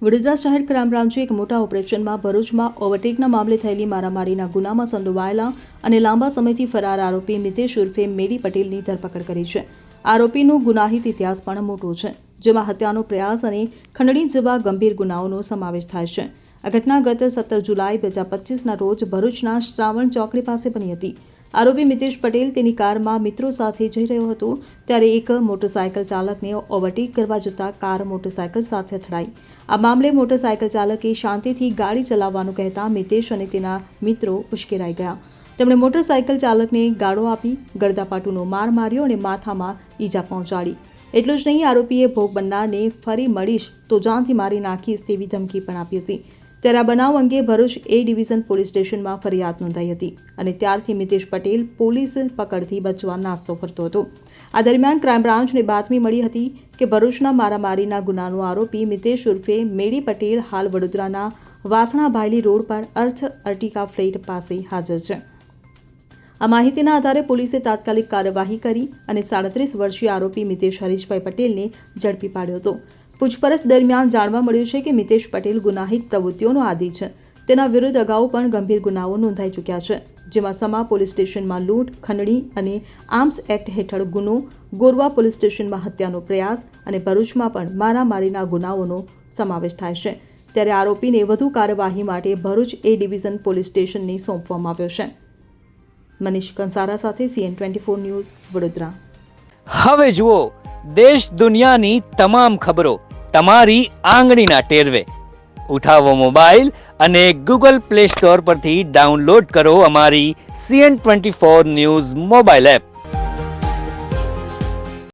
વડોદરા શહેર ક્રાઇમ બ્રાન્ચે એક મોટા ઓપરેશનમાં ભરૂચમાં ઓવરટેકના મામલે થયેલી મારામારીના ગુનામાં સંડોવાયેલા અને લાંબા સમયથી ફરાર આરોપી મિતેશ ઉર્ફે મેડી પટેલની ધરપકડ કરી છે. આરોપીનો ગુનાહિત ઇતિહાસ પણ મોટો છે, જેમાં હત્યાનો પ્રયાસ અને ખંડણી જેવા ગંભીર ગુનાઓનો સમાવેશ થાય છે. આ ઘટના ગત 17 જુલાઈ 2025ના રોજ ભરૂચના શ્રાવણ ચોકડી પાસે બની હતી. આરોપી મિતેશ પટેલ તેની કારમાં મિત્રો સાથે જઈ રહ્યો હતો ત્યારે એક મોટરસાયકલ ચાલકને ઓવરટેક કરવા જતાં કાર મોટરસાયકલ સાથે અથડાઈ. આ મામલે મોટરસાયકલ ચાલકે શાંતિથી ગાડી ચલાવવાનું કહેતા મિતેશ અને તેના મિત્રો ઉશ્કેરાઈ ગયા. તેમણે મોટરસાયકલ ચાલકને ગાળો આપી ગળદાપાટુનો માર માર્યો અને માથામાં ઈજા પહોંચાડી. એટલું જ નહીં, આરોપીએ ભોગ બનનારને ફરી મળીશ તો જાનથી મારી નાખીશ તેવી ધમકી પણ આપી હતી. ત્યારે આ બનાવ અંગે ભરૂચ એ ડિવિઝન પોલીસ સ્ટેશનમાં ફરિયાદ નોંધાઈ હતી અને ત્યારથી મિતેશ પટેલ પોલીસ પકડથી બચવા નાસ્તો કરતો હતો. આ દરમિયાન ક્રાઇમ બ્રાન્ચને બાતમી મળી હતી કે ભરૂચના મારામારીના ગુનાનો આરોપી મિતેશ ઉર્ફે મેડી પટેલ હાલ વડોદરાના વાસણા ભાયલી રોડ પર અર્થ અર્ટિકા ફ્લેટ પાસે હાજર છે. આ માહિતીના આધારે પોલીસે તાત્કાલિક કાર્યવાહી કરી અને 37 વર્ષીય આરોપી મિતેશ હરીશભાઈ પટેલને ઝડપી પાડ્યો હતો. પૂછપરછ દરમિયાન જાણવા મળ્યું છે કે મિતેશ પટેલ ગુનાહિત પ્રવૃત્તિઓનો આદી છે. તેના વિરુદ્ધ અગાઉ પણ ગંભીર ગુનાઓ નોંધાઈ ચૂક્યા છે, જેમાં સમા પોલીસ સ્ટેશનમાં લૂંટ, ખંડણી અને આર્મ્સ એક્ટ હેઠળ ગુનો, ગોરવા પોલીસ સ્ટેશનમાં હત્યાનો પ્રયાસ અને ભરૂચમાં પણ મારામારીના ગુનાઓનો સમાવેશ થાય છે. ત્યારે આરોપીને વધુ કાર્યવાહી માટે ભરૂચ એ ડિવિઝન પોલીસ સ્ટેશનને સોંપવામાં આવ્યો છે. મનીષ કંસારા સાથે CN24 ન્યૂઝ, વડોદરા. હવે જુઓ દેશ દુનિયાની તમામ ખબરો તમારી આંગળીના ટેરવે. ઉઠાવો મોબાઈલ અને Google Play Store પરથી ડાઉનલોડ કરો અમારી CN24 ન્યૂઝ મોબાઈલ એપ.